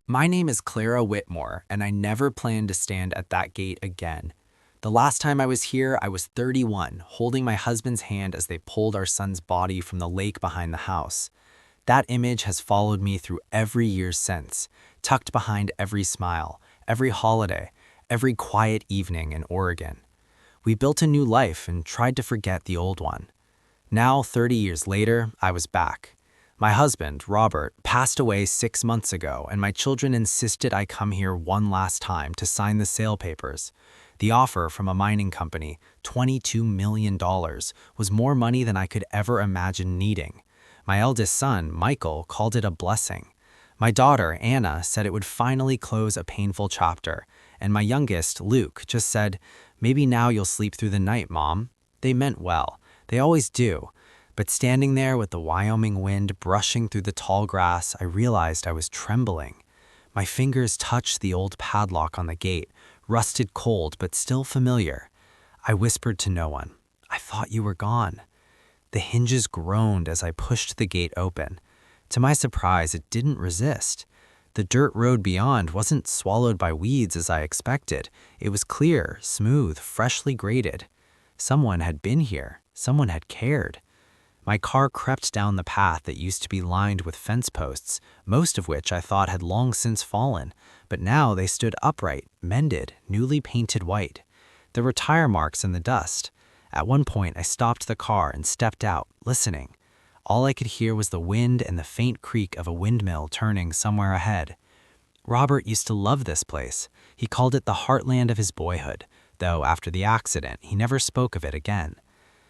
My name is Clara Whitmore, and I never plan to stand at that gate again. The last time I was here, I was 31, holding my husband's hand as they pulled our son's body from the lake behind the house. That image has followed me through every year since, tucked behind every smile, every holiday, every quiet evening in Oregon. We built a new life and tried to forget the old one. Now, 30 years later, I was back. My husband, Robert, passed away 6 months ago, and my children insisted I come here one last time to sign the sale papers. The offer from a mining company, $22 million, was more money than I could ever imagine needing. My eldest son, Michael, called it a blessing. My daughter, Anna, said it would finally close a painful chapter, and my youngest, Luke, just said, "Maybe now you'll sleep through the night, Mom." They meant well. They always do. But standing there with the Wyoming wind brushing through the tall grass, I realized I was trembling. My fingers touched the old padlock on the gate, rusted cold but still familiar. I whispered to no one, "I thought you were gone." The hinges groaned as I pushed the gate open. To my surprise, it didn't resist. The dirt road beyond wasn't swallowed by weeds as I expected. It was clear, smooth, freshly graded. Someone had been here. Someone had cared. My car crept down the path that used to be lined with fence posts, most of which I thought had long since fallen, but now they stood upright, mended, newly painted white. There were tire marks in the dust. At one point, I stopped the car and stepped out, listening. All I could hear was the wind and the faint creak of a windmill turning somewhere ahead. Robert used to love this place. He called it the heartland of his boyhood, though after the accident, he never spoke of it again.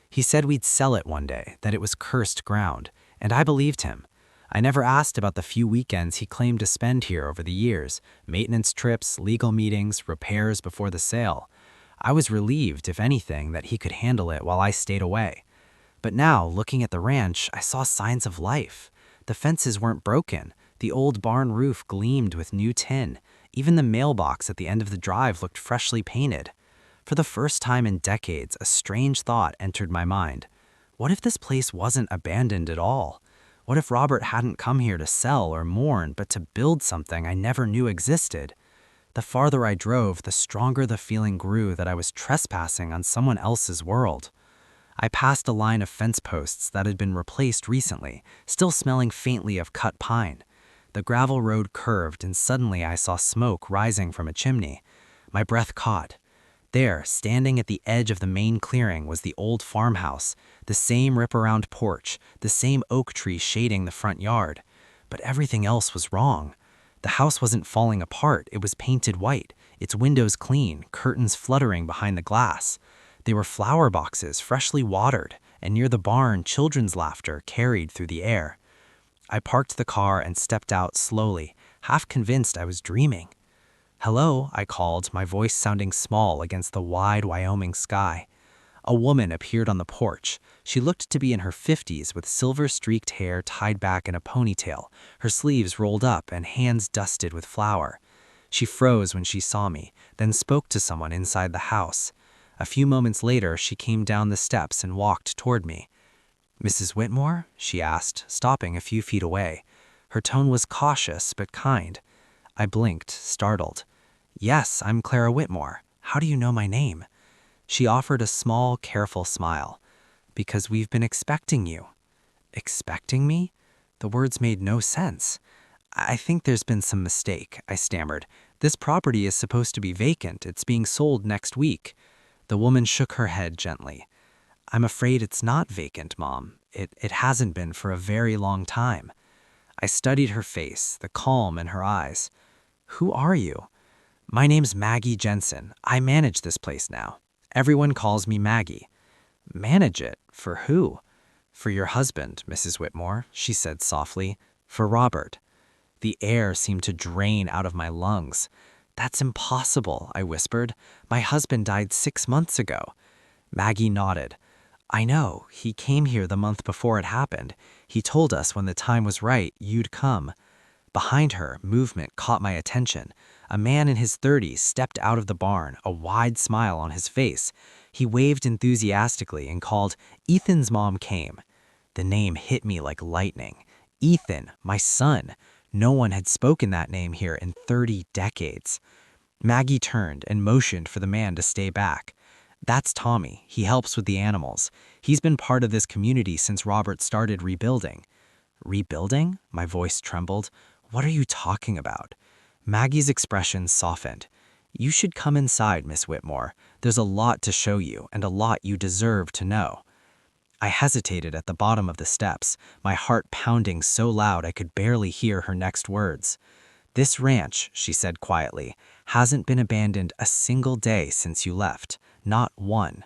He said we'd sell it one day, that it was cursed ground, and I believed him. I never asked about the few weekends he claimed to spend here over the years, maintenance trips, legal meetings, repairs before the sale. I was relieved, if anything, that he could handle it while I stayed away. But now, looking at the ranch, I saw signs of life. The fences weren't broken. The old barn roof gleamed with new tin. Even the mailbox at the end of the drive looked freshly painted. For the first time in decades, a strange thought entered my mind. What if this place wasn't abandoned at all? What if Robert hadn't come here to sell or mourn, but to build something I never knew existed? The farther I drove, the stronger the feeling grew that I was trespassing on someone else's world. I passed a line of fence posts that had been replaced recently, still smelling faintly of cut pine. The gravel road curved, and suddenly I saw smoke rising from a chimney. My breath caught. There, standing at the edge of the main clearing, was the old farmhouse, the same wraparound porch, the same oak tree shading the front yard. But everything else was wrong. The house wasn't falling apart, it was painted white, its windows clean, curtains fluttering behind the glass. They were flower boxes, freshly watered, and near the barn, children's laughter carried through the air. I parked the car and stepped out slowly, half convinced I was dreaming. "Hello," I called, my voice sounding small against the wide Wyoming sky. A woman appeared on the porch. She looked to be in her 50s with silver-streaked hair tied back in a ponytail, her sleeves rolled up and hands dusted with flour. She froze when she saw me, then spoke to someone inside the house. A few moments later, she came down the steps and walked toward me. "Mrs. Whitmore?" she asked, stopping a few feet away. Her tone was cautious but kind. I blinked, startled. "Yes, I'm Clara Whitmore. How do you know my name?" She offered a small, careful smile. "Because we've been expecting you." "Expecting me?" The words made no sense. "I think there's been some mistake," I stammered. "This property is supposed to be vacant. It's being sold next week." The woman shook her head gently. "I'm afraid it's not vacant, Mom. It hasn't been for a very long time." I studied her face, the calm in her eyes. "Who are you?" "My name's Maggie Jensen. I manage this place now. Everyone calls me Maggie." "Manage it? For who?" "For your husband, Mrs. Whitmore," she said softly. "For Robert." The air seemed to drain out of my lungs. "That's impossible," I whispered. "My husband died 6 months ago." Maggie nodded. "I know. He came here the month before it happened. He told us when the time was right, you'd come." Behind her, movement caught my attention. A man in his 30s stepped out of the barn, a wide smile on his face. He waved enthusiastically and called, "Ethan's mom came." The name hit me like lightning. Ethan, my son. No one had spoken that name here in 30 decades. Maggie turned and motioned for the man to stay back. That's Tommy. He helps with the animals. He's been part of this community since Robert started rebuilding. Rebuilding? My voice trembled. What are you talking about? Maggie's expression softened. You should come inside, Miss Whitmore. There's a lot to show you and a lot you deserve to know. I hesitated at the bottom of the steps, my heart pounding so loud I could barely hear her next words. This ranch, she said quietly, hasn't been abandoned a single day since you left. Not one.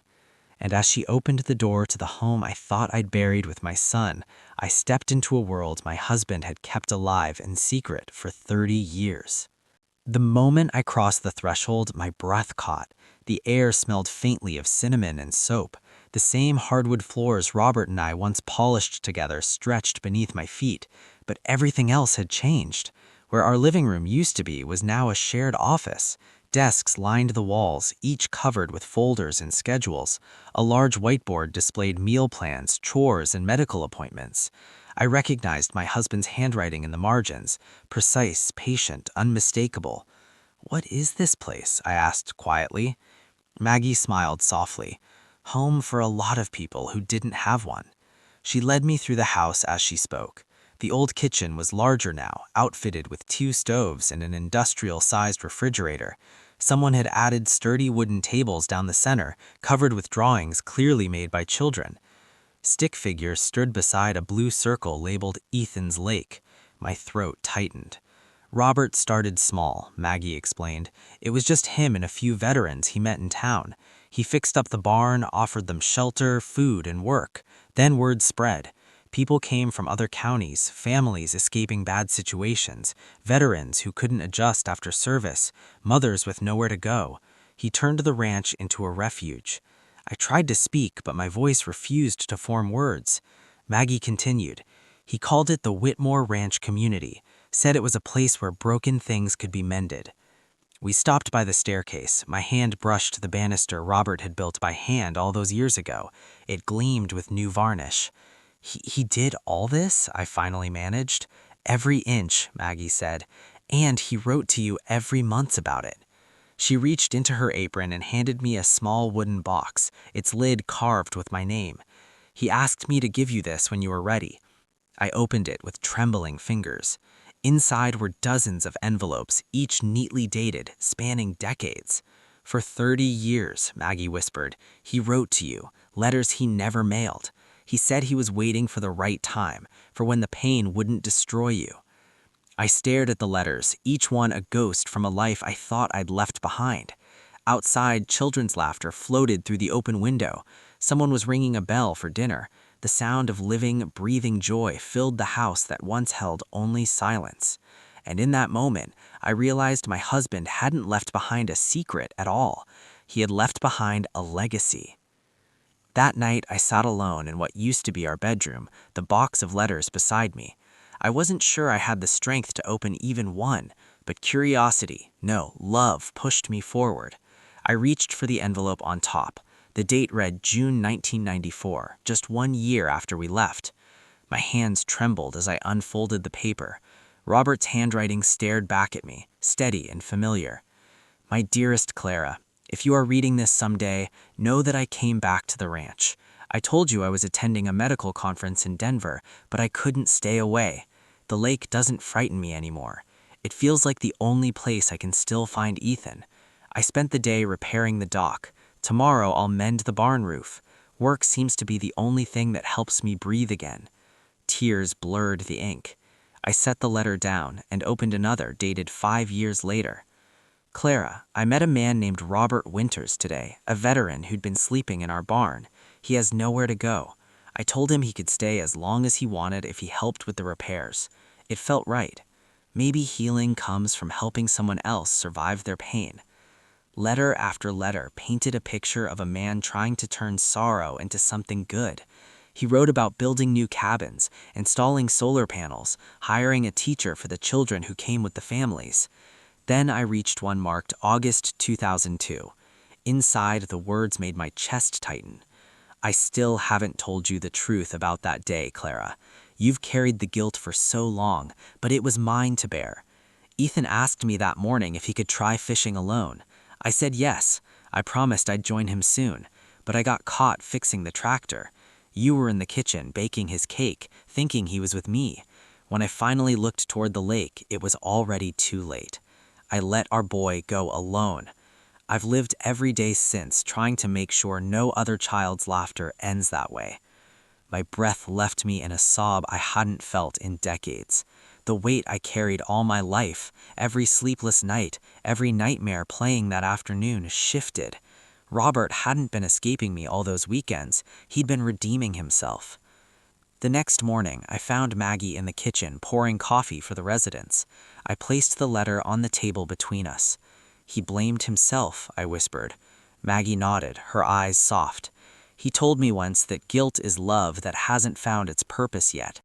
And as she opened the door to the home I thought I'd buried with my son, I stepped into a world my husband had kept alive in secret for 30 years. The moment I crossed the threshold, my breath caught. The air smelled faintly of cinnamon and soap. The same hardwood floors Robert and I once polished together stretched beneath my feet, but everything else had changed. Where our living room used to be was now a shared office. Desks lined the walls, each covered with folders and schedules. A large whiteboard displayed meal plans, chores, and medical appointments. I recognized my husband's handwriting in the margins, precise, patient, unmistakable. "What is this place?" I asked quietly. Maggie smiled softly. Home for a lot of people who didn't have one. She led me through the house as she spoke. The old kitchen was larger now, outfitted with 2 stoves and an industrial-sized refrigerator. Someone had added sturdy wooden tables down the center, covered with drawings clearly made by children. Stick figures stood beside a blue circle labeled Ethan's Lake. My throat tightened. Robert started small, Maggie explained. It was just him and a few veterans he met in town. He fixed up the barn, offered them shelter, food, and work. Then word spread. People came from other counties, families escaping bad situations, veterans who couldn't adjust after service, mothers with nowhere to go. He turned the ranch into a refuge. I tried to speak, but my voice refused to form words. Maggie continued. He called it the Whitmore Ranch Community, said it was a place where broken things could be mended. We stopped by the staircase. My hand brushed the banister Robert had built by hand all those years ago. It gleamed with new varnish. He did all this? I finally managed. Every inch, Maggie said. And he wrote to you every month about it. She reached into her apron and handed me a small wooden box, its lid carved with my name. He asked me to give you this when you were ready. I opened it with trembling fingers. Inside were dozens of envelopes, each neatly dated, spanning decades. For 30 years, Maggie whispered, he wrote to you, letters he never mailed. He said he was waiting for the right time, for when the pain wouldn't destroy you. I stared at the letters, each one a ghost from a life I thought I'd left behind. Outside, children's laughter floated through the open window. Someone was ringing a bell for dinner. The sound of living, breathing joy filled the house that once held only silence. And in that moment, I realized my husband hadn't left behind a secret at all. He had left behind a legacy. That night, I sat alone in what used to be our bedroom, the box of letters beside me. I wasn't sure I had the strength to open even one, but curiosity, no, love, pushed me forward. I reached for the envelope on top. The date read June 1994, just 1 year after we left. My hands trembled as I unfolded the paper. Robert's handwriting stared back at me, steady and familiar. My dearest Clara, if you are reading this someday, know that I came back to the ranch. I told you I was attending a medical conference in Denver, but I couldn't stay away. The lake doesn't frighten me anymore. It feels like the only place I can still find Ethan. I spent the day repairing the dock. Tomorrow I'll mend the barn roof. Work seems to be the only thing that helps me breathe again. Tears blurred the ink. I set the letter down and opened another dated 5 years later. Clara, I met a man named Robert Winters today, a veteran who'd been sleeping in our barn. He has nowhere to go. I told him he could stay as long as he wanted if he helped with the repairs. It felt right. Maybe healing comes from helping someone else survive their pain. Letter after letter painted a picture of a man trying to turn sorrow into something good. He wrote about building new cabins, installing solar panels, hiring a teacher for the children who came with the families. Then I reached one marked August 2002. Inside, the words made my chest tighten. I still haven't told you the truth about that day, Clara. You've carried the guilt for so long, but it was mine to bear. Ethan asked me that morning if he could try fishing alone. I said yes. I promised I'd join him soon, but I got caught fixing the tractor. You were in the kitchen baking his cake, thinking he was with me. When I finally looked toward the lake, it was already too late. I let our boy go alone. I've lived every day since, trying to make sure no other child's laughter ends that way. My breath left me in a sob I hadn't felt in decades. The weight I carried all my life, every sleepless night, every nightmare playing that afternoon shifted. Robert hadn't been escaping me all those weekends, he'd been redeeming himself. The next morning, I found Maggie in the kitchen pouring coffee for the residents. I placed the letter on the table between us. He blamed himself, I whispered. Maggie nodded, her eyes soft. He told me once that guilt is love that hasn't found its purpose yet.